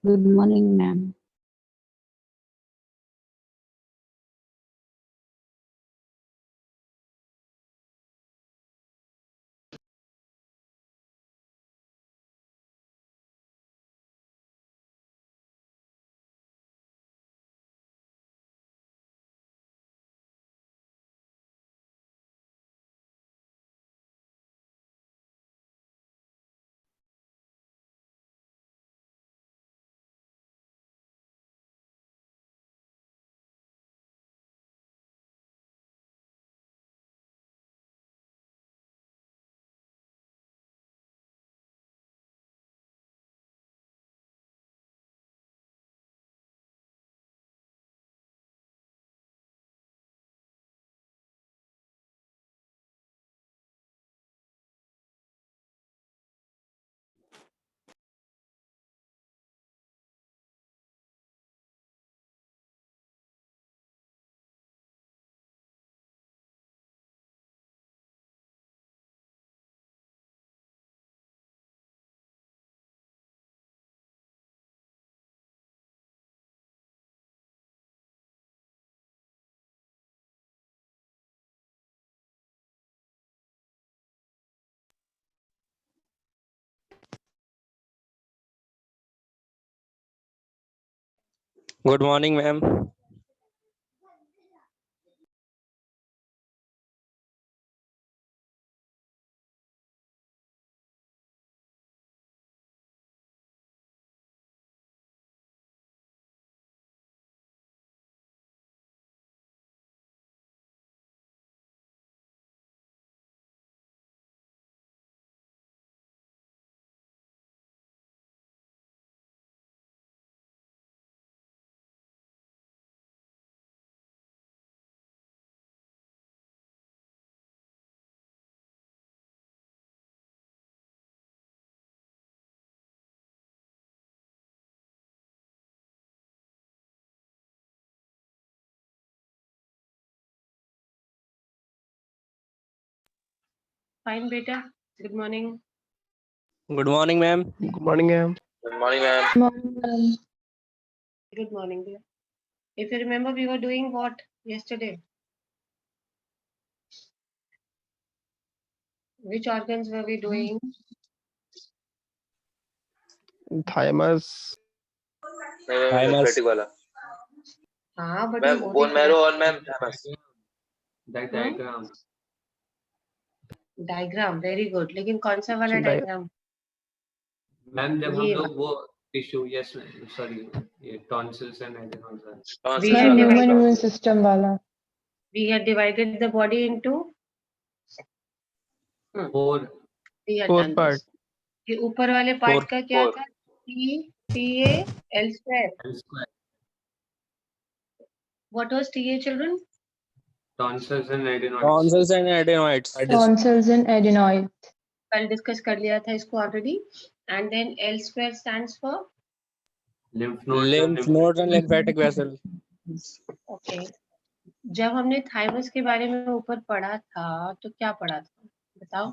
Good morning, ma'am. Good morning, ma'am. Fine, beta. Good morning. Good morning, ma'am. Good morning, ma'am. Good morning, ma'am. Morning, ma'am. Good morning, dear. If you remember, we were doing what yesterday? Which organs were we doing? Thymus. Thymus. Lymphatic वाला. हाँ, but ma'am वो bone भी marrow और ma'am thymus. diagram. Diagram, very good. लेकिन कौन सा वाला So, diagram? Ma'am जब हम ये लोग वो टिश्यू यस सॉरी ये tonsils and adenoids Tonsils We had वाला. divided- Human immune system वाला. we had divided the body into four we had Four done part. this. ये ऊपर वाले पार्ट का क्या Four. था? TA, L square. L square What was TA, children? Tonsils and adenoids Tonsils and adenoids. Tonsils and adenoids. कल discuss कर लिया था इसको already. And then L square stands for lymph Lymph nodes and lymphatic vessel. okay. जब हमने thymus के बारे में ऊपर पढ़ा था तो क्या पढ़ा था बताओ.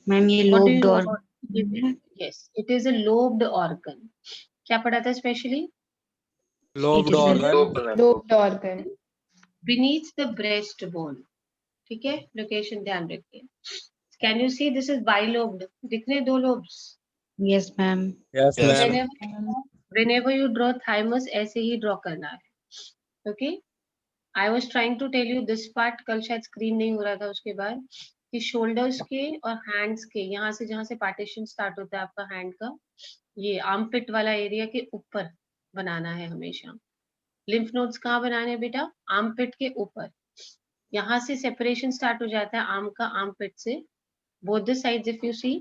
मैम ये What do lobed you know organ. about it? Yes, it is a lobed organ. क्या पढ़ा था specially? Lobed It is a organ. lobed organ. Beneath the breastbone. ठीक है, लोकेशन ध्यान रखिए. Can you see this is bilobed? दिख रहे दो lobes. Yes, ma'am. Yes, ma'am. Whenever you draw thymus ऐसे ही draw करना है. Okay? I was trying to tell you this part. कल शायद स्क्रीन नहीं हो रहा था उसके बाद कि शोल्डर्स के और हैंड्स के यहाँ से जहाँ से पार्टीशन स्टार्ट होता है आपका हैंड का ये आर्मपिट वाला एरिया के ऊपर बनाना है हमेशा. लिम्फ नोड्स कहाँ बनाने हैं बेटा? आर्मपिट के ऊपर. यहाँ से सेपरेशन स्टार्ट हो जाता है आर्म का आर्मपिट से. Both the sides if you see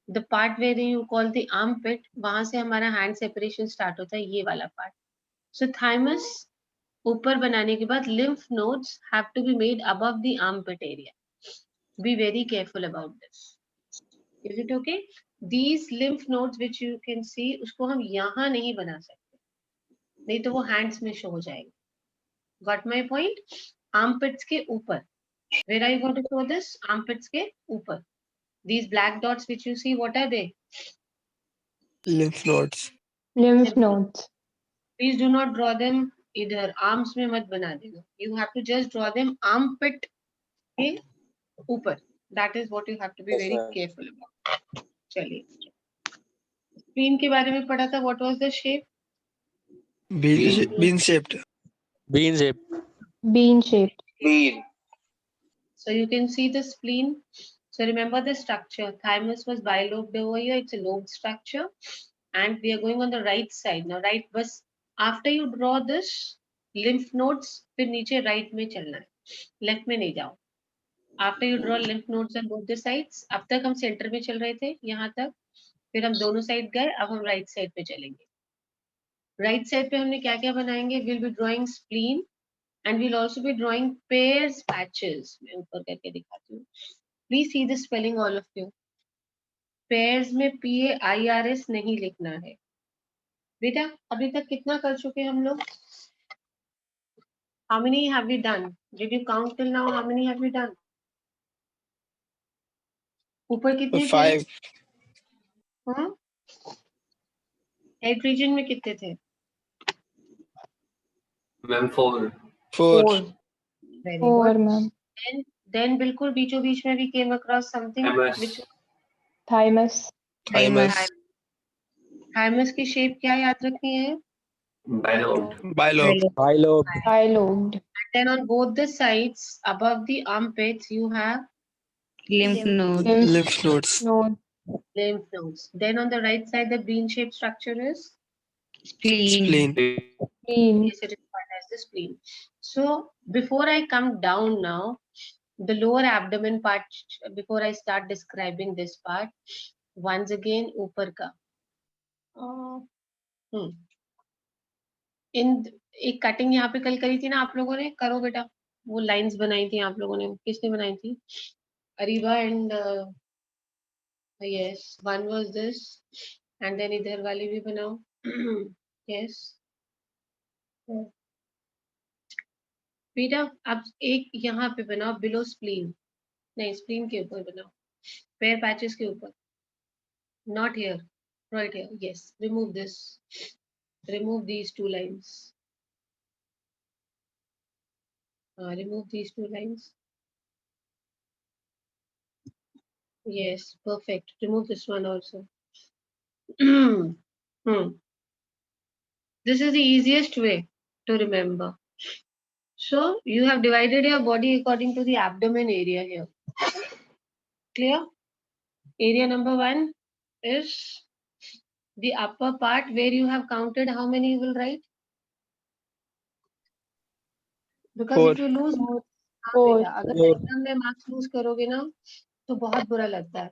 the part where you call the armpit वहां से हमारा हैंड सेपरेशन स्टार्ट होता है ये वाला पार्ट. सो थाइमस ऊपर बनाने के बाद lymph nodes have to be made above the armpit area. Be very careful about this. Is it okay? These lymph nodes which you can see उसको हम यहाँ नहीं बना सकते, नहीं तो वो hands में show हो जाएगा. Got my point? Armpits के ऊपर. Where are you going to show this? Armpits के ऊपर. These black dots which you see, what are they? lymph nodes, lymph nodes, Please do not draw them इधर arms में मत बना देना. You have to just draw them armpit के ऊपर. That is what you have to be Yes, very ma'am. careful about. चलिए. Spleen के बारे में पढ़ा था. What was the shape? bean shaped, Bean shape. bean shaped, Bean. So you can see the spleen. So remember the structure. Thymus was bilobed over here. It's a lobed structure. And we are going on the right side. Now right बस after you draw this lymph nodes फिर नीचे right में चलना है. Left में नहीं जाओ. After you draw lymph nodes on both the sides. अब तक हम center में चल रहे थे यहाँ तक. फिर हम दोनों साइड गए. अब हम right side पे चलेंगे. Right side पे हमने क्या क्या बनाएंगे? We'll be drawing spleen. And we'll also be drawing pairs patches. मैं ऊपर करके दिखाती हूँ. Please see the spelling, all of you. Pairs में PAIRS नहीं लिखना है. बेटा अभी तक कितना कर चुके हम लोग? How many have we done? Did you count till now? How many have we done? ऊपर कितने थे? 5, हाँ? Head region में कितने थे? Ma'am, 4. 4, Very 4 good. ma'am, Then बिल्कुल बीचों बीच में we came across something MS. which thymus, thymus, thymus की shape क्या याद रखनी है? Bilobed. bilobe, Bilobe. bilobed, Then on both the sides above the armpits you have lymph node, lymph nodes, node, lymph nodes. Then on the right side the bean-shaped structure is spleen, spleen, spleen, yes, it is called as the spleen. So before I come down now, the lower abdomen part, before I start describing this part, once again ऊपर का. इन एक cutting यहाँ पे कल करी थी ना आप लोगों ने. करो बेटा. वो लाइंस बनाई थी आप लोगों ने. किसने बनाई थी? Ariba and yes one was this and then इधर वाली भी बनाओ. यस बेटा अब एक यहाँ पे बनाओ बिलो स्प्लीन. नहीं स्प्लीन के ऊपर बनाओ. पेयर पैचेस के ऊपर. Not here. Right here. Yes remove this. Remove these two lines. Remove these two lines. Yes, perfect. Remove this one also. This is the easiest way to remember. So you have divided your body according to the abdomen area here. Clear? Area number 1 is the upper part where you have counted. How many you will write? Because 4, if you lose, हाँ Four. बेटा, अगर Four. Exam में marks loose करोगे ना तो बहुत बुरा लगता है.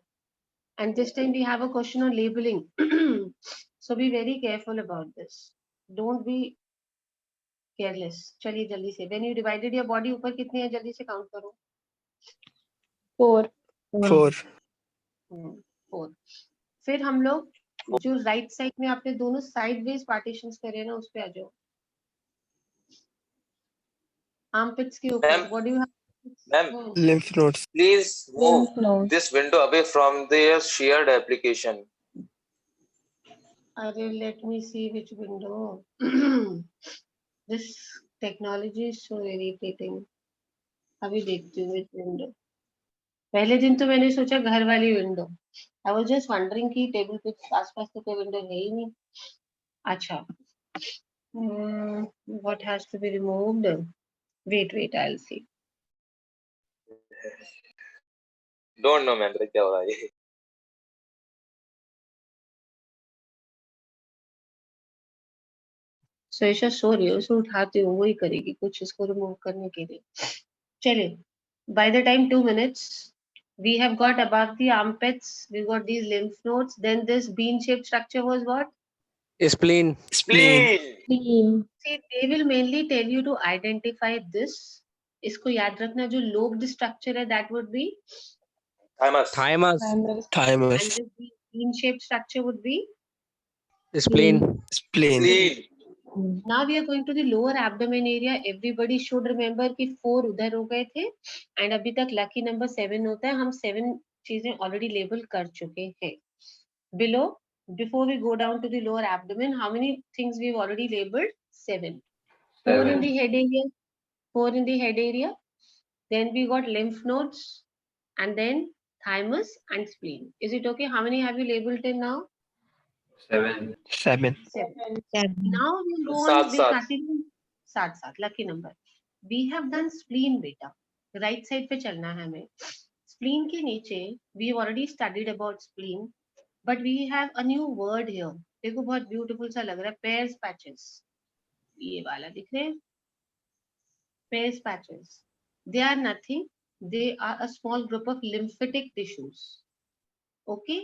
And this time we have a question on labeling. So be very careful about this. Don't be careless. चलिए जल्दी से. When you divided your body ऊपर कितनी है जल्दी से count करो. 4, 4, 4. फिर हम लोग जो राइट साइड में आपने दोनों साइडवेज पार्टीशंस करे ना उस पे आ जाओ. आर्मपिट्स के ऊपर. Ma'am. What do you have? Ma'am, lymph nodes, please move lymph nodes, this window away from their shared application. अरे let me see which window. This technology is so irritating. अभी देखती हूँ which window. पहले दिन तो मैंने सोचा घर वाली window. I was just wondering कि टेबल पे आसपास तो कोई विंडो है ही नहीं. अच्छा. What has to be removed? Wait, I'll see. Don't know, ma'am. क्या हो रहा है ये? So ईशा सो रही है. उसे उठाती हूँ वही करेगी कुछ इसको रिमूव करने के लिए. चलिए. By the time 2 minutes, we have got above the armpits. We got these lymph nodes. Then this bean-shaped structure was what? Spleen. spleen, spleen, See, they will mainly tell you to identify this. इसको याद रखना जो lobed structure है that would be Thymus. Thymus. thymus, and thymus, this bean-shaped structure would be. Spleen. spleen, Spleen. Now we are going to the lower abdomen area. Everybody should remember कि 4 उधर हो गए थे and अभी तक lucky number 7 होता है. हम 7 चीजें already label कर चुके हैं. Below Before we go down to the lower abdomen, how many things we've already labeled? 7. 4 in 7. the head area. 4 in the head area. Then we got lymph nodes, and then thymus and spleen. Is it okay? How many have you labeled till now? 7. 7. 7. 7. Now we'll go सात, on. We'll सात. continue. 7. Lucky number. We have done spleen, beta. Right side पे चलना है हमें. Spleen के नीचे we have already studied about spleen, but we have a new word here. देखो बहुत beautiful सा लग रहा है. Pairs patches. ये वाला दिख रहे हैं? Pairs patches. They are nothing. They are a small group of lymphatic tissues. Okay?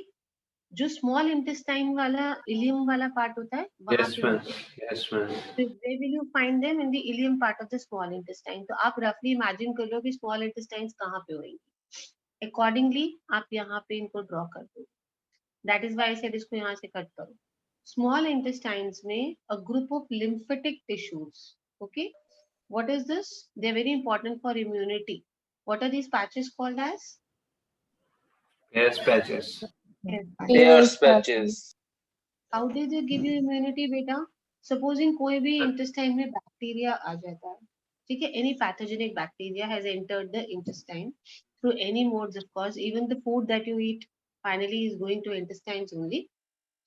जो small intestine वाला ileum वाला part होता है वहाँ Yes, पे ma'am. होते हैं. Yes, ma'am. So where will you find them? In the ileum part of the small intestine. तो आप roughly imagine कर लो कि small intestines कहाँ पे होंगी. Accordingly आप यहाँ पे इनको draw कर दो. That is why I said इसको यहाँ से cut करो. Small intestines में a group of lymphatic tissues. Okay. What is this? They are very important for immunity. What are these patches called as? Pairs patches. Pairs patches. How do they give you immunity, beta? Supposing कोई भी intestine में bacteria आ जाता है, ठीक है? Any pathogenic bacteria has entered the intestine through any modes of course. Even the food that you eat finally is going to intestines only.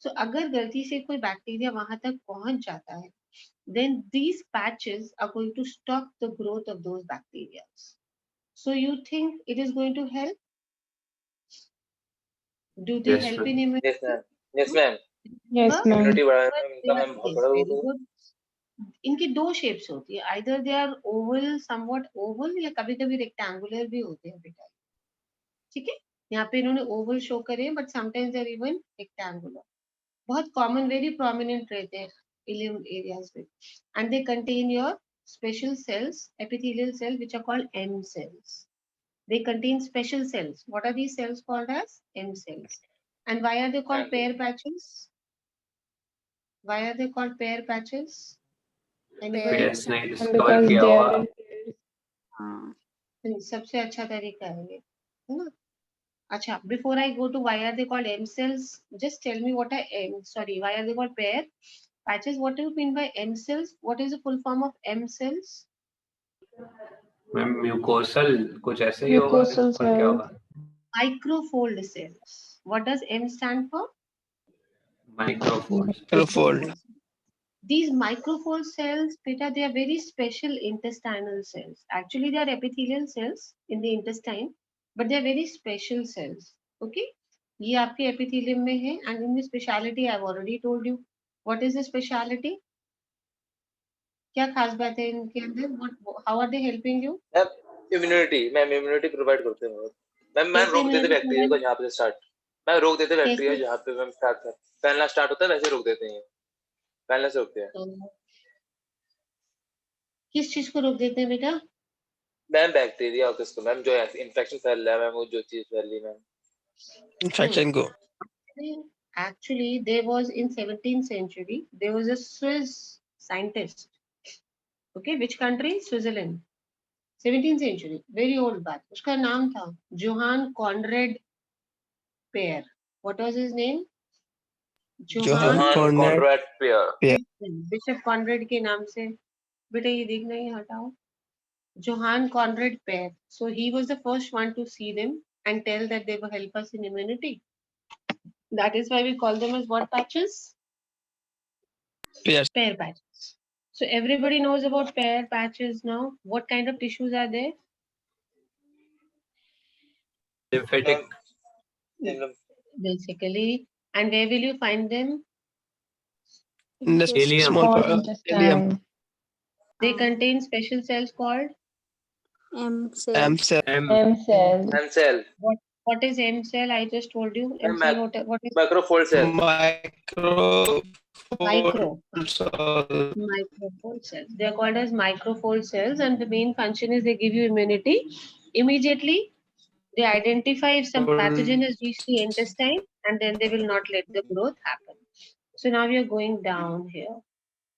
So अगर गलती से कोई bacteria वहां तक पहुंच जाता है, then these patches are going to stop the growth of those bacteria. So you think it is going to help? Do they Yes, help ma'am. in immunity? Yes, ma'am. Yes, ma'am. Yes, ma'am. Immunity बढ़ाने But में इनका they are- ma'am बहुत yes, बड़ा very role है. good. इनकी दो shapes होती है. Either they are oval, somewhat oval, या कभी कभी rectangular भी होते हैं बेटा. ठीक है? यहाँ पे इन्होंने oval शो करे, but sometimes they are even rectangular. बहुत common, very prominent रहते हैं ileum areas में. And they contain your special cells, epithelial cells, which are called M cells. They contain special cells. What are these cells called as? M cells. And why are they called And- pair patches? Why are they called pair patches? Anybody? Pairs नहीं And discover because किया they हुआ. are in pairs. सबसे अच्छा तरीका है ये, है ना? अच्छा, before I go to why are they called M cells, just tell me what are why are they called pair patches? What do you mean by M cells? What is the full form of M cells? Ma'am mucosal कुछ ऐसे ही होगा. Mucosal और क्या cells. होगा? Microfold cells. What does M stand for? Microfolds. Microfold. These microfold cells, beta, they are very special intestinal cells. Actually, they are epithelial cells in the intestine, but they are very special cells. Okay? ये आपके epithelium में है, and in the speciality, I've already told you. What is the speciality? क्या खास बात है इनके अंदर? How are they helping you? Ma'am immunity, ma'am immunity provide करते हैं बहुत. मैम कैसे रोक देते immunity बैक्टीरिया को जहाँ पे स्टार्ट. मैम रोक देते बैक्टीरिया कैसे? जहाँ पे मैम स्टार्ट कर. फैलना स्टार्ट होता है वैसे रोक देते हैं. फैलने से रोकते हैं. तो किस चीज को रोक देते हैं बेटा? मैम बैक्टीरिया और किसको मैम जो इन्फेक्शन फैल रहा है मैम वो जो चीज फैल रही है ma'am. Infection go. Actually, there was in 17th century, there was a Swiss scientist. Okay, which country? Switzerland. 17th century, very old बात. उसका नाम था Johann Conrad Pear. What was his name? Johann Johann Conrad Conrad Pear. Bishop Conrad के नाम से. बेटा ये देखना ही हटाओ. Johann Conrad Pear. So he was the first one to see them and tell that they will help us in immunity. That is why we call them as what patches? Pairs. Pair patches. So everybody knows about pair patches now. What kind of tissues are there? Lymphatic. Basically, and where will you find them? In the Ileum. small Small ileum. intestine. They contain special cells called. M cell. M cell. M cells. M cell. What is M cell? I just told you. M Ma'am, cell. What is Microfold cell. Microfold micro? cell. Microfold cells. They are called as microfold cells, and the main function is they give you immunity. Immediately, they identify if some pathogen has reached the intestine, and then they will not let the growth happen. So now we are going down here.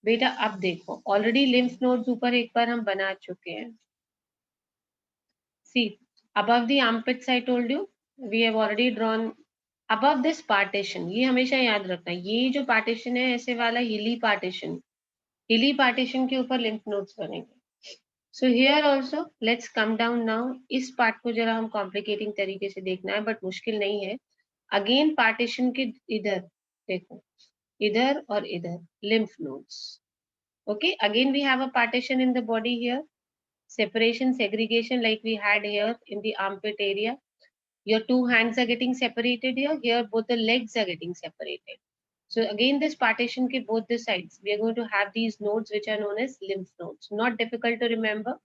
बेटा अब देखो, already lymph nodes ऊपर एक बार हम बना चुके हैं. See, above the armpits, I told you, we have already drawn above this partition, ये हमेशा याद रखना, ये जो पार्टीशन है ऐसे वाला हिली पार्टीशन के ऊपर लिम्फ नोड्स बनेंगे. So here also let's come down now. इस पार्ट को जरा हम कॉम्प्लिकेटिंग तरीके से देखना है, बट मुश्किल नहीं है. अगेन पार्टीशन के इधर देखो, इधर और इधर lymph nodes. Okay, again we have a partition in the body here. Separation, segregation like we had here in the armpit area. Your two hands are getting separated here. Here both the legs are getting separated. So again this partition ke both the sides, we are going to have these nodes which are known as lymph nodes. Not difficult to remember.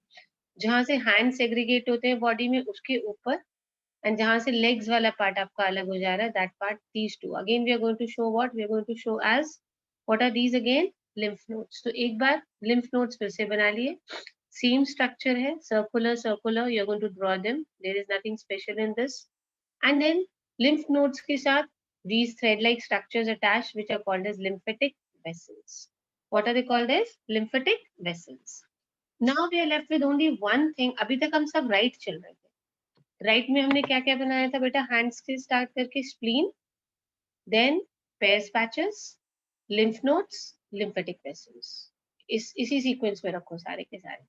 जहाँ से hands segregate होते हैं body में उसके ऊपर, and जहाँ से legs वाला part आपका अलग हो जा रहा है, that part, these two. Again we are going to show what? We are going to show as, what are these again? Lymph nodes. तो एक बार lymph nodes फिर से बना लिए. Same structure है, circular, you are going to draw them. There is nothing special in this. And then lymph nodes के साथ these thread-like structures attached, which are called as lymphatic vessels. What are they called as? Lymphatic vessels. Now we are left with only one thing. अभी तक हम सब right चल रहे थे. Right में हमने क्या क्या बनाया था बेटा? Hands से start करके spleen, then pairs patches, lymph nodes, lymphatic vessels. इसी sequence में रखो सारे के सारे.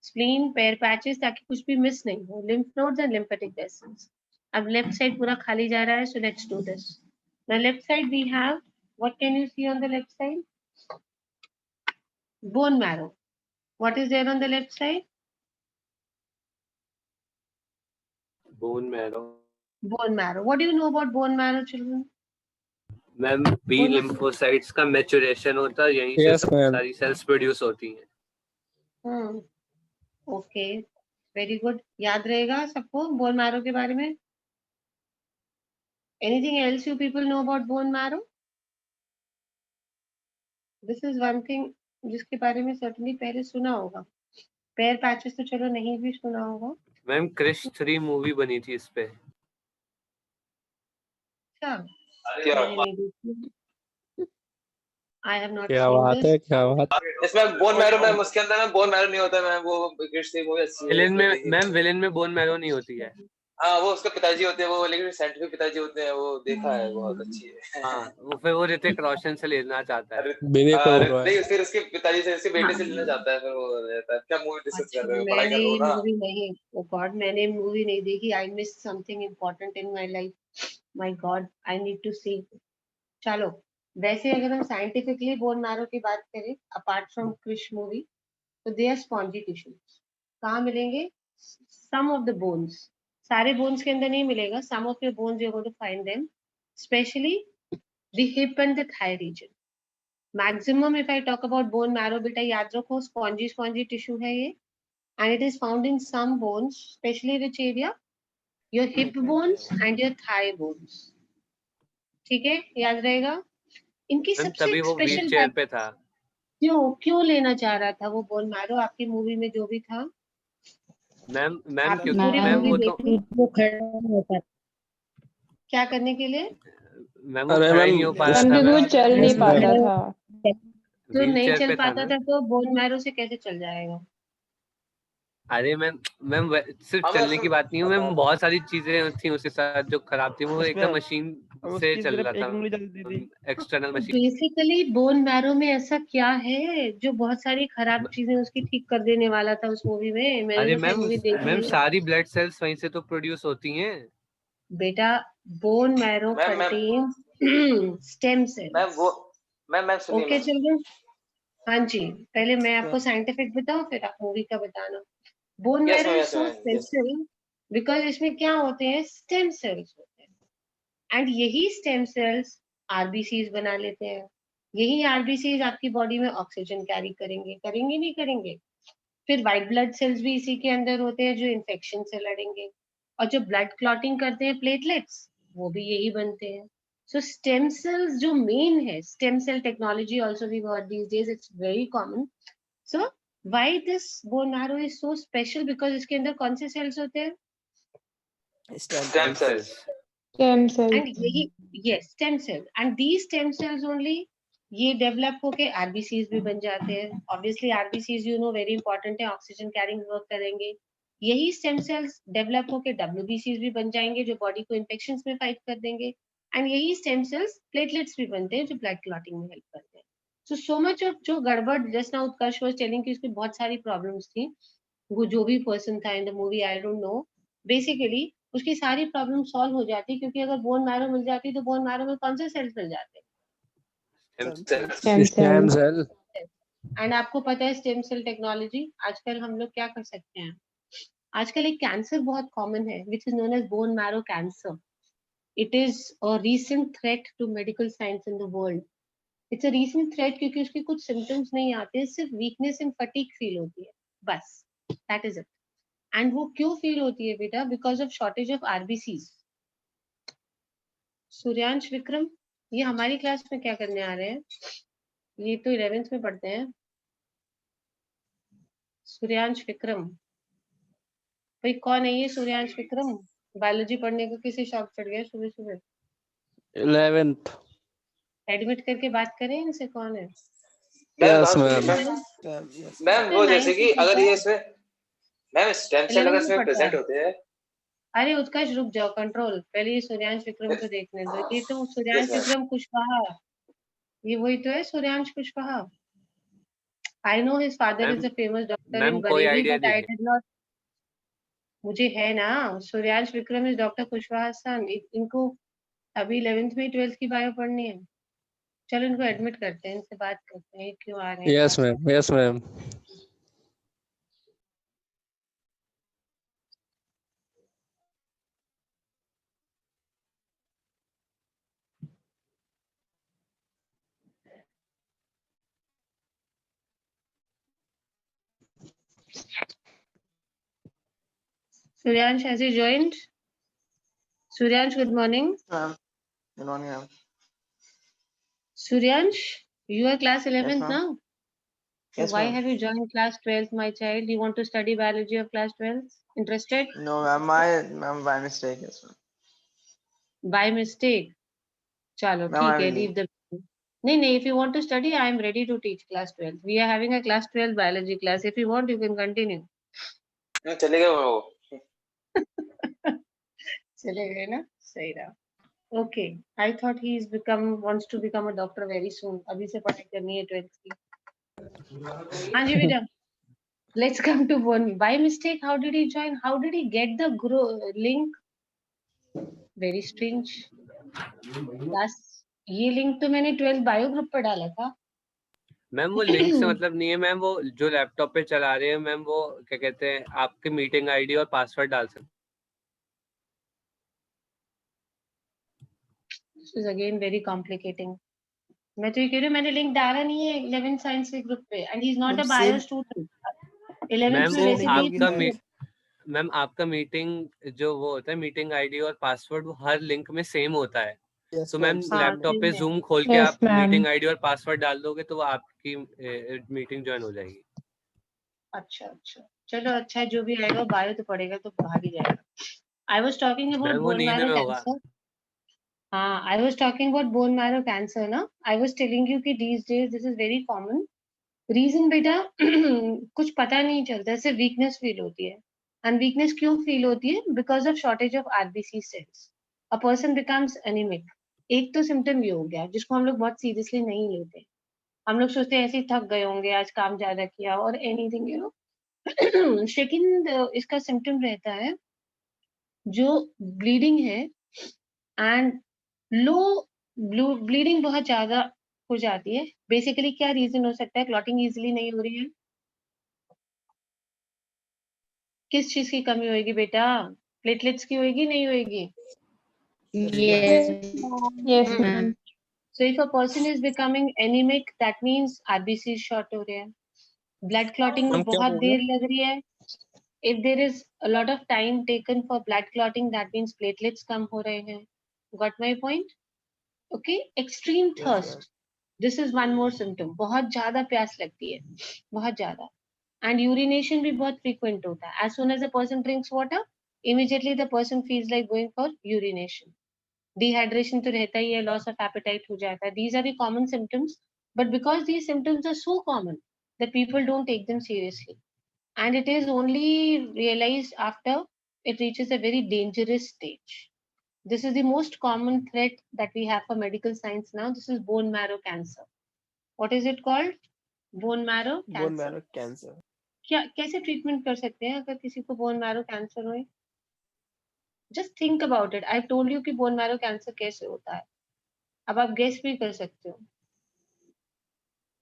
Spleen, pair patches, ताकि कुछ भी miss नहीं हो. Lymph nodes and lymphatic vessels. अब left side पूरा खाली जा रहा है, so let's do this. Now left side we have, what can you see on the left side? Bone marrow. What is there on the left side? Bone marrow. Bone marrow. What do you know about bone marrow, children? Ma'am B lymphocytes का maturation होता है, यहीं से Yes, ma'am. सारी cells produce होती हैं. Okay, very good. याद रहेगा सबको bone marrow के बारे में? Anything else you people know about bone marrow? This is one thing जिसके बारे में certainly पहले सुना होगा. Pair patches तो चलो नहीं भी सुना होगा. मैम क्रिश 3 मूवी बनी थी इस पे. अच्छा, क्या मैंने नहीं देखी. I have not क्या seen बात this. है, क्या बात. इसमें बोन मैरो में, उसके अंदर में बोन मैरो नहीं होता. मैं वो क्रिश मूवी अच्छी है. विलेन में मैम, विलेन में बोन मैरो नहीं होती है. हाँ, वो उसके पिताजी होते हैं, वो लेकिन साइंटिफिक पिताजी होते हैं. वो देखा है, बहुत अच्छी है. हाँ, वो फिर वो ऋतिक रोशन से लेना चाहता है. विनय कपूर नहीं, फिर उसके पिताजी से, उसके बेटे से लेना चाहता है. फिर वो रहता है. क्या मूवी डिस्कस कर रहे हो? पढ़ाई कर रहे हो ना? मूवी नहीं, oh God, मैंने मूवी नहीं देखी. I missed something important in my life. My God, I need to see. चलो, वैसे अगर हम साइंटिफिकली बोन मैरो की बात करें, अपार्ट फ्रॉम क्रिश मूवी, तो दे आर स्पॉन्जी टिश्यूज. कहाँ मिलेंगे? Some of the bones. सारे बोन्स के अंदर नहीं मिलेगा. Some of your bones you are going to find them, especially the hip and the thigh region. Maximum if I talk about bone marrow, बेटा याद रखो स्पॉन्जी टिश्यू है ये, and it is found in some bones, especially which area? Your hip bones and your thigh bones. ठीक है, याद रहेगा. इनकी मैम सबसे तभी वो स्पेशल व्हील चेयर पे था. क्यों लेना चाह रहा था वो बोन मैरो आपकी मूवी में जो भी था? मैम आप क्योंकि पूरी मैम मूवी वो तो देखी, वो खड़ा होता था. क्या करने के लिए? मैम वो अरे खड़ा ही मैम, नहीं हो पा रहा था. क्योंकि वो मैम चल नहीं पाता था. तो व्हील नहीं चेयर चल पे था पाता ना. था तो बोन मैरो से कैसे चल जाएगा? अरे मैम सिर्फ हमें चलने की उसमें- बात नहीं है मैम, बहुत सारी चीजें थी उसके साथ जो खराब थी. वो एकदम मशीन हम से उसकी चल सिर्फ रहा एक था, उंगली चलती थी. External machine. Basically bone marrow में ऐसा क्या है जो बहुत सारी खराब चीजें उसकी ठीक कर देने वाला था उस मूवी में? मैंने अरे तो मैम मूवी देखी मैम है. सारी ब्लड सेल्स वहीं से तो प्रोड्यूस होती हैं. बेटा bone marrow ma'am, contains stem cells. Ma'am वो मैम सुनिए. Okay ma'am children. हाँ जी, पहले मैं आपको साइंटिफिक बताऊं, फिर आप मूवी का बताना. Bone Yes, marrow ma'am, is yes, so ma'am, yes. Special because इसमें क्या होते हैं? स्टेम सेल्स होते हैं. एंड यही स्टेम सेल्स आरबीसीज बना लेते हैं. यही आरबीसीज आपकी बॉडी में ऑक्सीजन कैरी करेंगे, नहीं करेंगे? फिर व्हाइट ब्लड सेल्स भी इसी के अंदर होते हैं जो इन्फेक्शन से लड़ेंगे. और जो ब्लड क्लॉटिंग करते हैं प्लेटलेट्स, वो भी यही बनते हैं. सो स्टेम सेल्स जो मेन है, stem cell technology also we got these days, it's very common. So why this bone marrow is so special? Because इसके अंदर कौन से सेल्स होते हैं? Stem cells. Stem and cells. यही, yes, stem cell. And these stem cells only ये develop होके RBCs भी बन जाते हैं. Obviously RBCs you know very important है, ऑक्सीजन कैरिंग वर्क करेंगे. यही स्टेम सेल्स डेवलप होके डब्ल्यूबीसीज भी बन जाएंगे जो बॉडी को इन्फेक्शंस में फाइट कर देंगे. एंड यही स्टेम सेल्स प्लेटलेट्स भी बनते हैं जो ब्लड क्लॉटिंग में हेल्प करते हैं. सो मच ऑफ जो गड़बड़, just now Utkarsh was telling कि उसकी बहुत सारी प्रॉब्लम्स थी, वो जो भी पर्सन था in the movie, I don't know, basically उसकी सारी प्रॉब्लम सॉल्व हो जाती क्योंकि अगर बोन मैरो मिल जाती तो बोन मैरो में कौन से सेल्स मिल जाते. Stem Stem cell. cell. And आपको पता है स्टेम सेल टेक्नोलॉजी आजकल हम लोग क्या कर सकते हैं. आजकल एक कैंसर बहुत कॉमन है which is known as bone marrow cancer. It is a recent threat to medical science in the world. It's a recent threat क्योंकि उसके कुछ सिम्टम्स नहीं आते, सिर्फ वीकनेस एंड फटीग फील होती है, बस दैट इज इट. एंड वो क्यों फील होती है बेटा? Because of shortage of RBCs. Suryansh Vikram, ये हमारी क्लास में क्या करने आ रहे हैं? ये तो 11th में पढ़ते हैं. सूर्यांश विक्रम, भाई कौन है ये सूर्यांश विक्रम? बायोलॉजी पढ़ने का किसी शौक चढ़ गया सुबह सुबह? 11th. एडमिट करके बात करें इनसे, कौन है? Yes, ma'am. मैम वो जैसे कि अगर ये इसमें मैम स्टेम सेल अगर 11th में इसमें पढ़ता प्रेजेंट है. होते हैं. अरे उत्कर्ष रुक जाओ, कंट्रोल, पहले ये सूर्यांश विक्रम को देखने दो. ये तो सूर्यांश Yes, ma'am. विक्रम कुशवाहा, ये वही तो है Suryansh Kushwaha. I know his father is a famous doctor in ma'am कोई बरेली, आइडिया बट आई दीजिए. Did not. मुझे है ना, सूर्यांश विक्रम इज डॉक्टर कुशवाहा सन. इनको अभी 11th में 12th की बायो पढ़नी है. चलो इनको एडमिट करते हैं, इनसे बात करते हैं ये क्यों आ रहे हैं. Yes, ma'am. Yes, ma'am. Suryansh, has you joined? Suryansh, good morning. Good morning, ma'am. Suryansh, you are class 11th ma'am. now? So Yes, why ma'am. have you joined class 12th, my child? You want to study biology of class 12th? Interested? No, ma'am, by mistake, yes, ma'am. By mistake? Chalo, Ma'am, theek I hai, will leave the... No, if you want to study, I am ready to teach class 12th. We are having a class 12 biology class. If you want, you can continue. चले गए वो. चले गए ना, सही रहा. Okay, I thought wants to become a doctor very soon. अभी से पढ़ाई करनी है 12th की. हाँ जी बेटा. Let's come to one. By mistake, how did he join? How did he get the link? Very strange. Plus, ये link तो मैंने 12 बायो ग्रुप पर डाला था. मैम वो लिंक से मतलब नहीं है मैम, वो जो लैपटॉप पे चला रहे हैं मैम, वो क्या कहते हैं, आपके मीटिंग आईडी और पासवर्ड डाल सकते. This is again very complicating. मैं तो ये कह रही हूँ, मैंने लिंक डाला नहीं है 11th साइंस के ग्रुप पे, and he's not a bio student. 11th ma'am में वो वैसे आपका भी मैम आपका मीटिंग जो वो होता है, मीटिंग आईडी और पासवर्ड, वो हर लिंक में सेम होता है. तो मैम हाँ, लैपटॉप पे same है. जूम खोल के Yes, आप ma'am. मीटिंग आईडी और पासवर्ड डाल दोगे तो वो आपकी मीटिंग ज्वाइन हो जाएगी. अच्छा अच्छा, चलो अच्छा, जो भी आएगा बायो तो पढ़ेगा तो भाग ही जाएगा. I was talking about ma'am वो bone नींद marrow में होगा. cancer. हाँ, I was talking about bone marrow cancer ना. I was telling you कि these days this is very common. Reason बेटा कुछ पता नहीं चलता, सिर्फ वीकनेस फील होती है. एंड वीकनेस क्यों फील होती है? Because of shortage of RBC cells. A person becomes anaemic. एक तो सिम्टम ये हो गया जिसको हम लोग बहुत सीरियसली नहीं लेते. हम लोग सोचते हैं ऐसे ही थक गए होंगे, आज काम ज्यादा किया और एनीथिंग यू नो. सेकंड इसका सिम्टम रहता है जो ब्लीडिंग है, एंड लो ब्लीडिंग बहुत ज्यादा हो जाती है. बेसिकली क्या रीजन हो सकता है? क्लॉटिंग इजीली नहीं हो रही है. किस चीज की कमी होगी बेटा? प्लेटलेट्स की होगी, नहीं होगी? Yes, Yes, Hmm. ma'am. So if a person is becoming anemic, that means RBC short हो रहे हैं. Blood clotting में बहुत देर लग रही है. If there is a lot of time taken for blood clotting, that means platelets कम हो रहे हैं. Got my point? Okay. Extreme thirst. This is one more symptom. बहुत ज्यादा प्यास लगती है, बहुत ज्यादा. And urination भी बहुत frequent होता है. As soon as a person drinks water, immediately the person feels like going for urination. Dehydration तो रहता ही है, loss of appetite हो जाता है. These are the common symptoms, but because these symptoms are so common that people don't take them seriously, and it is only realized after it reaches a very dangerous stage. This is the most common threat that we have for medical science now. This is bone marrow cancer. What is it called? Bone marrow cancer. Bone marrow cancer. क्या कैसे treatment कर सकते हैं अगर किसी को bone marrow cancer हो? Just think about it. I told you कि बोन मैरो कैंसर कैसे होता है. अब आप गेस भी कर सकते हो.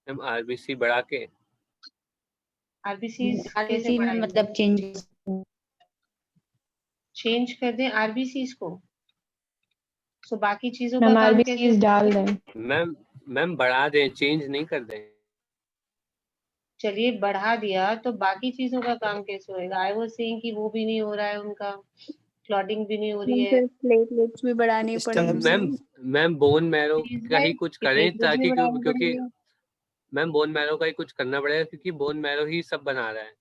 मैम आरबीसी बढ़ा के आरबीसी आरबीसी में मतलब चेंज कर दें आरबीसी को. सो बाकी चीजों का मैम काम आरबीसी कैसे? डाल दें. मैम बढ़ा दें, चेंज नहीं कर दें. चलिए बढ़ा दिया तो बाकी चीजों का काम कैसे होएगा? आई वाज सेइंग कि वो भी नहीं हो रहा है, उनका क्लॉटिंग भी नहीं हो रही है. प्लेटलेट्स भी बढ़ानी पड़ेंगी. मैम बोन मैरो का ही कुछ कि करें platelets भी ताकि बढ़ानी क्योंकि पड़ेंगी. मैम बोन मैरो का ही कुछ करना पड़ेगा क्योंकि बोन मैरो ही सब बना रहा है,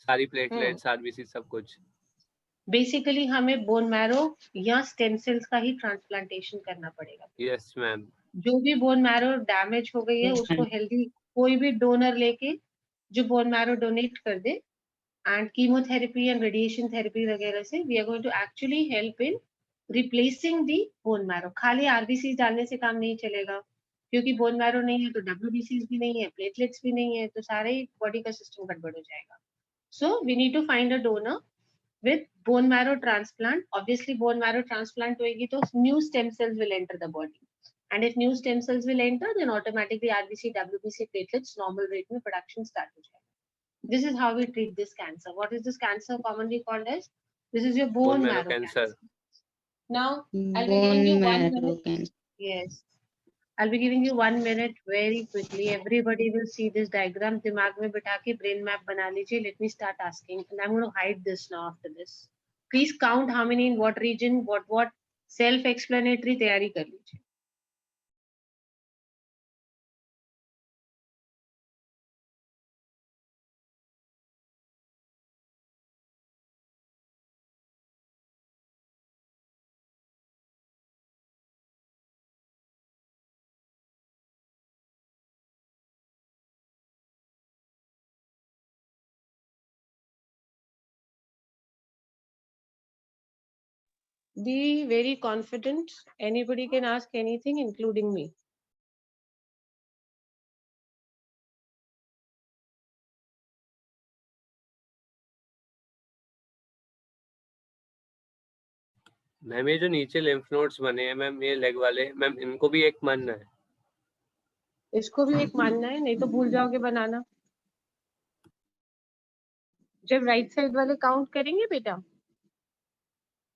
सारी प्लेटलेट्स आरबीसी सब कुछ. बेसिकली हमें बोन मैरो या स्टेम सेल्स का ही ट्रांसप्लांटेशन करना पड़ेगा. Yes ma'am. जो भी बोन मैरो डैमेज हो गई है उसको हेल्दी कोई भी डोनर लेके जो बोन मैरो डोनेट कर दे, and chemotherapy and radiation therapy वगैरह से we are going to actually help in replacing the bone marrow. खाली आरबीसी डालने से काम नहीं चलेगा, क्योंकि बोन मैरो नहीं है तो डब्ल्यूबीसी भी नहीं है, प्लेटलेट्स भी नहीं है, तो सारे बॉडी का सिस्टम गड़बड़ हो जाएगा. So we need to find a donor with bone marrow transplant. Obviously bone marrow transplant होएगी तो new stem cells will enter the body, and if new stem cells will enter then automatically RBC WBC platelets normal rate में production start हो जाएगा. This is how we treat this cancer. What is this cancer commonly called as? This is your bone marrow cancer. Now I'll be giving you 1 minute. Yes, I'll be giving you 1 minute very quickly. Everybody will see this diagram. दिमाग में बिठा के brain map बना लीजिए. Let me start asking, and I'm going to hide this now after this. Please count how many in what region, what. Self-explanatory तैयारी कर लीजिए. Be very confident. Anybody can ask anything, including me. Ma'am ये जो नीचे lymph nodes बने हैं ma'am, ये leg वाले, मैम इनको भी एक मानना है? इसको भी एक मानना है, नहीं तो भूल जाओगे बनाना. जब राइट साइड वाले काउंट करेंगे बेटा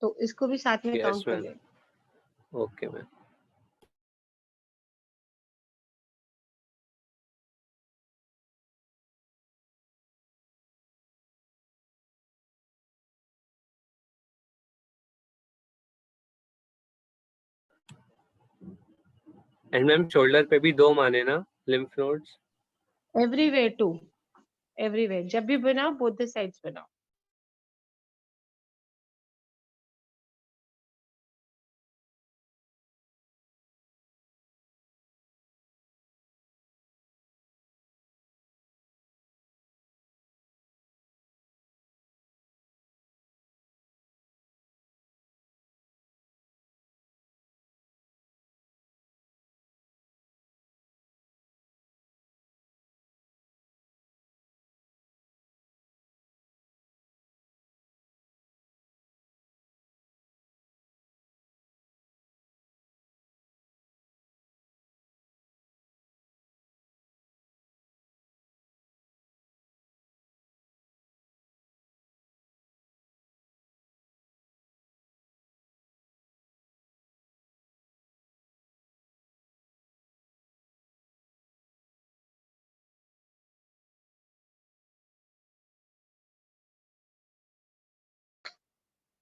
तो इसको भी साथ में काउंट कर लेंगे. Okay ma'am. And ma'am shoulder पे भी 2 माने ना lymph nodes? Everywhere too. Everywhere जब भी बनाओ बोथ द साइड्स बनाओ.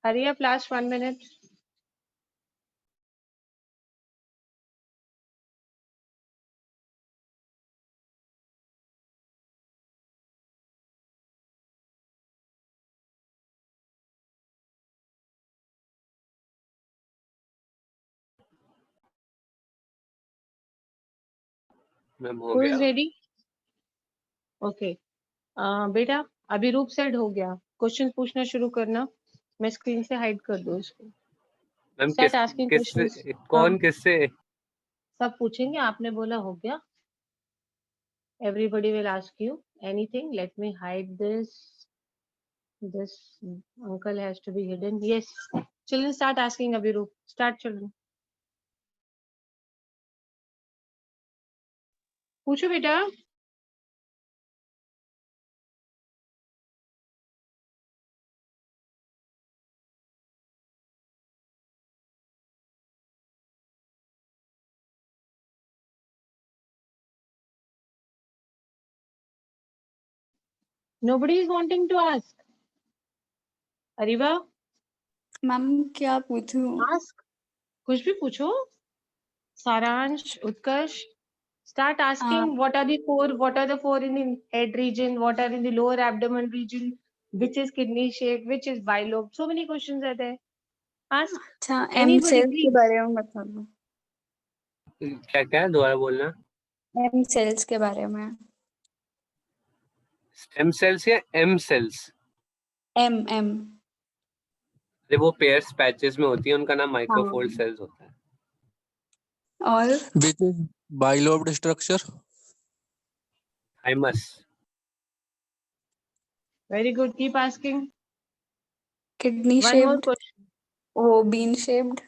Hurry up, last 1 minute. Ma'am हो Who गया. is ready? Okay. बेटा अभी रूप सेट हो गया. क्वेश्चन पूछना शुरू करना. मैं स्क्रीन से हाइड कर दूं इसको. Ma'am Start asking questions. कौन किससे? सब पूछेंगे, आपने बोला हो गया. Everybody will ask you anything. Let me hide this. This uncle has to be hidden. Yes. Children, start asking Abiru. Start, children. पूछो बेटा. Nobody is wanting to ask. Ariba, ma'am क्या पूछूं? ask. कुछ भी पूछो. Saransh, Utkarsh, start asking what are the four in the head region, what are in the lower abdomen region, which is kidney shape, which is bilobe. So many questions are there. Ask. अच्छा, M Anybody, sales के please. बारे में बता दो. क्या क्या दोबारा बोलना? एम सेल्स के बारे में. स्टेम सेल्स या एम सेल्स? एम. अरे वो पेयर्स पैचेस में होती है, उनका नाम माइक्रोफोल्ड सेल्स होता है. और Which is bilobed structure? Thymus. Very good. Keep asking. Kidney One more शेप्ड. question. Oh bean shaped.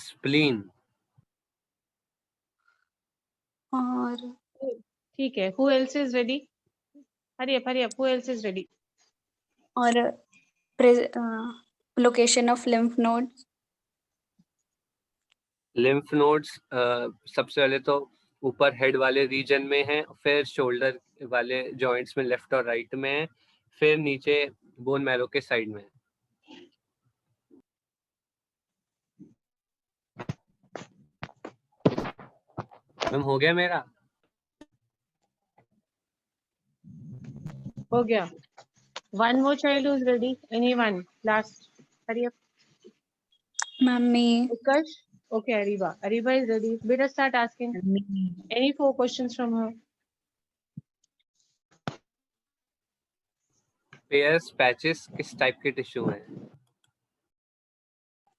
Spleen. और ठीक है. Who else is ready? Hurry up. Who else is ready? और location of lymph nodes. Lymph nodes सबसे पहले तो ऊपर head वाले रीजन में है, फिर शोल्डर वाले जॉइंट्स में लेफ्ट और राइट में है, फिर नीचे बोन मैरो के साइड में है. मैम हो गया मेरा? हो गया. One more child who's ready. Anyone? Last. Hurry up. Mummy. Utkarsh. Okay, Ariba. Ariba is ready. Beta, start asking. Any 4 questions from her. Pairs patches किस टाइप के टिश्यू हैं?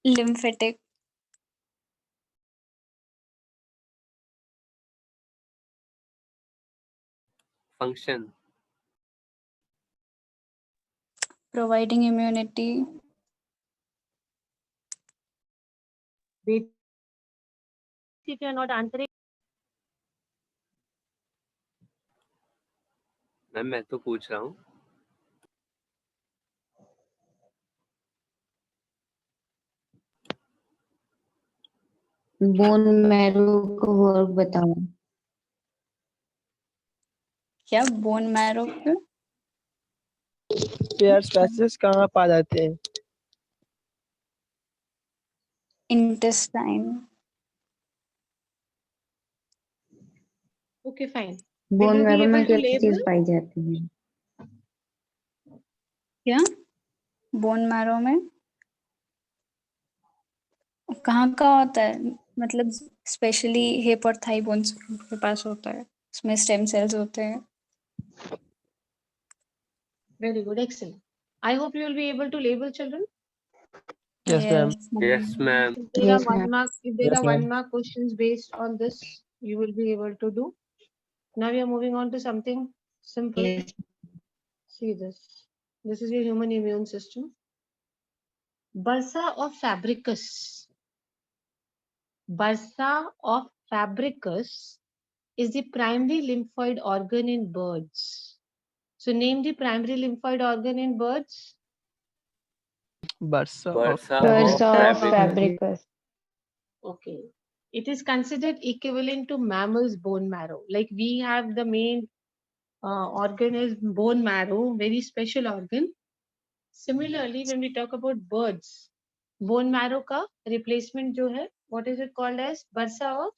Lymphatic. Function? Providing immunity. If you are not answering, ma'am मैं तो पूछ रहा हूँ. Bone marrow को work बताओ. क्या बोन मैरो पे? पेयर्स पैचेस कहाँ पा जाते हैं? Intestine. okay, fine. Bone Will you be marrow में able to क्या चीज label? पाई जाती है? क्या बोन मैरो में कहाँ का होता है? मतलब स्पेशली हिप और थाई बोन्स के पास होता है. उसमें स्टेम सेल्स होते हैं. Very good, excellent. I hope you will be able to label, children. Yes, ma'am. Yes ma'am. If there are Yes, 1 ma'am. mark, if there Yes, are ma'am. 1 mark questions based on this, you will be able to do. Now we are moving on to something simple. Yes. See this. This is your human immune system. Bursa of Fabricus. Bursa of Fabricus is the primary lymphoid organ in birds. So name the primary lymphoid organ in birds. Bursa Bursa Bursa of of Fabricus. Okay. It is considered equivalent to mammal's bone marrow. Like we have the main organ is bone marrow, very special organ. Similarly, when we talk about birds, bone marrow का replacement जो है, what is it called as? Bursa of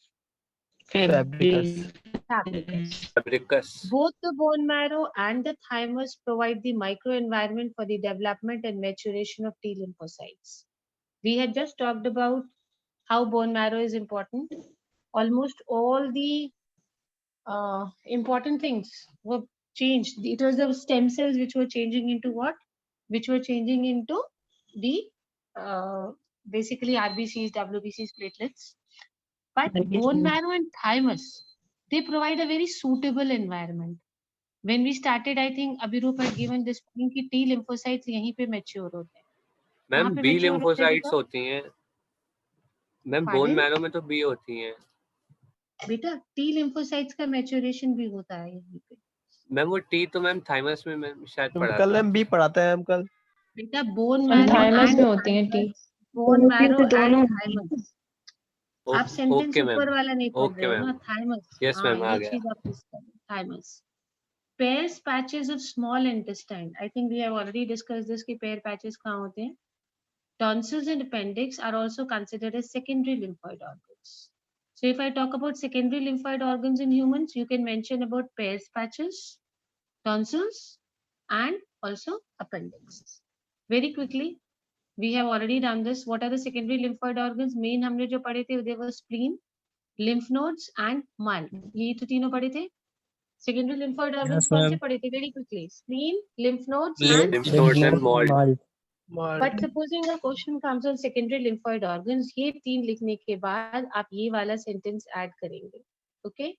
Fabricus. Fabricus. Fabricus. Both the bone marrow and the thymus provide the microenvironment for the development and maturation of T lymphocytes. We had just talked about how bone marrow is important. Almost all the important things were changed. It was the stem cells which were changing into what? Which were changing into the basically RBCs, WBCs, platelets. But Thank you so bone much. marrow and thymus, they provide a very suitable environment. When we started, I think Abhirup had given this point कि T lymphocytes यहीं पे mature होते हैं. Ma'am कहाँ पे B mature होते हैं lymphocytes बेटा? होती हैं मैम, बोन Pardon? मैरो में तो बी होती हैं बेटा T lymphocytes का maturation भी होता है यहीं पे. मैम। वो टी तो मैम थाइमस में मैम शायद पढ़ा कल था। हम भी पढ़ाते हैं हम कल। बेटा bone हम marrow thymus and में होती हैं टी। bone marrow and दोनों thymus. आप सेंटेंस ओके मैम, ऊपर वाला नहीं पढ़ ओके रहे हो ना. Ma'am, thymus. यस हाँ, मैम आ ये गया। चीज आप मिस कर रहे हो. Thymus. Pairs patches of small intestine. I think we have already discussed this कि pair patches कहाँ होते हैं. Tonsils and appendix are also considered as secondary lymphoid organs. So if I talk about secondary lymphoid organs in humans, you can mention about Pairs patches, tonsils, and also appendix. Very quickly, we have already done this. What are the secondary lymphoid organs? Main हमने जो पढ़े थे, they were spleen, lymph nodes, and malt. यही तो तीनों पढ़े थे. Secondary lymphoid organs Yes, कौन से ma'am. पढ़े थे? Very quickly. Spleen, lymph nodes, Lymph- and lymph nodes and malt. But supposing a question comes on secondary lymphoid organs, ये तीन लिखने के बाद आप ये वाला sentence add करेंगे. Okay?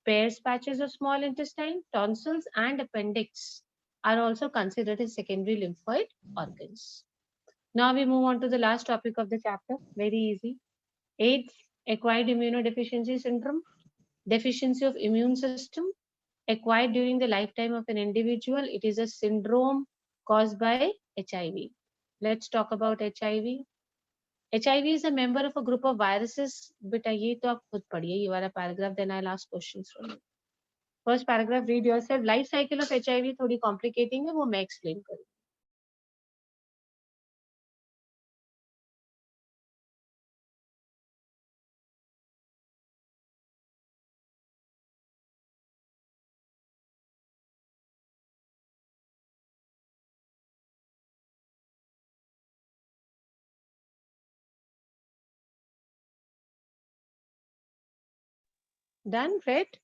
Pairs patches of small intestine, tonsils, and appendix are also considered as secondary lymphoid organs. Now we move on to the last topic of the chapter. Very easy. AIDS, acquired immunodeficiency syndrome, deficiency of immune system, acquired during the lifetime of an individual. It is a syndrome caused by HIV. Let's talk about HIV. HIV is a member of a group of viruses. बेटा ये तो आप खुद पढ़िए ये वाला paragraph. Then I'll ask questions from you. First paragraph, read yourself. Life cycle of HIV थोड़ी complicating है, वो मैं explain करूँ. Done, right?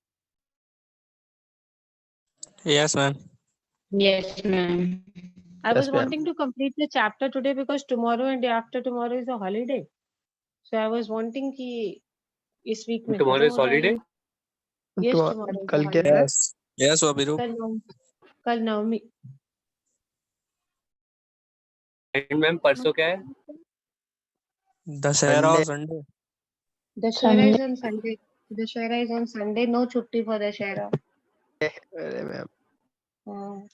Yes, ma'am. Yes, ma'am. I Yes, was ma'am. wanting to complete the chapter today because tomorrow and day after tomorrow is a holiday. So I was wanting कि इस week में Tomorrow खत्म is हो holiday? जाए. Yes, tomorrow is a कल क्या holiday. है? Yes. Yes, Abhirup. कल नवमी. एंड मैम परसों क्या है? दशहरा और Sunday. Sunday. Dashera is on Sunday. Dashera is on Sunday. No छुट्टी for Dashera. अरे मैम हाँ.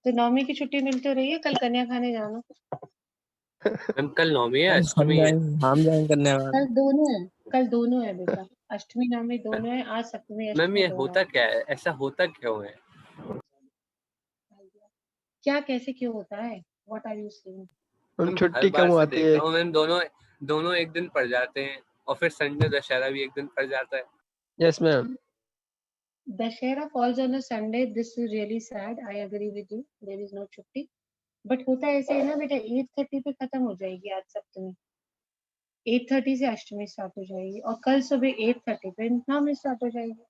तो नवमी की छुट्टी मिल तो रही है. कल कन्या खाने जाना. मैम कल नवमी है, अष्टमी है। हम जाएंगे करने वाले. कल दोनों है. कल दोनों है बेटा. अष्टमी नवमी दोनों है. आज सप्तमी मैम अष्टमी ये दोनों होता है. क्या है, ऐसा होता क्यों है? क्या कैसे क्यों होता है? What are you saying? हम मैम हर छुट्टी बार कम से आती देख है। रहा हूँ मैम, दोनों एक दिन पड़ जाते हैं और फिर संडे दशहरा भी एक दिन पड़ जाता है। Yes ma'am. Dashera falls on a Sunday. This is really sad. I agree with you. There is no छुट्टी. But होता ऐसे है ना बेटा 8:30 पे खत्म हो जाएगी आज सप्तमी. 8:30 से अष्टमी स्टार्ट हो जाएगी और कल सुबह 8:30 पे नवमी स्टार्ट हो जाएगी.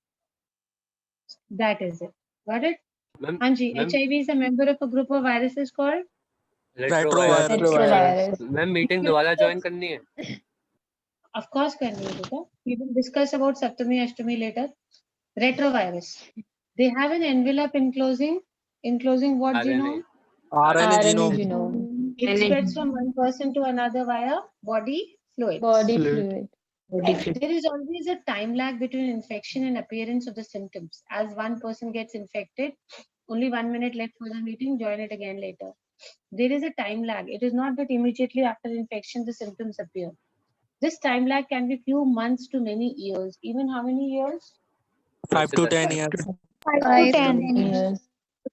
That is it. Got it? Ma'am हाँ जी. HIV is a member of a group of viruses called. Retrovirus. Retrovirus. Ma'am meeting दोबारा ज्वाइन करनी है? Of course करनी है बेटा. We will discuss about Saptami Ashtami later. Retrovirus. They have an envelope enclosing what genome? RNA genome. genome. It spreads from one person to another via body fluids. Body Fluid. fluid. There is always a time lag between infection and appearance of the symptoms. As one person gets infected, only 1 minute left for the meeting, join it again later. There is a time lag. It is not that immediately after infection the symptoms appear. This time lag can be few months to many years. Even how many years? 5 to 10 years. 5 to 10 years.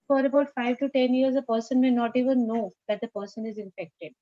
For about 5 to 10 years, a person may not even know that the person is infected.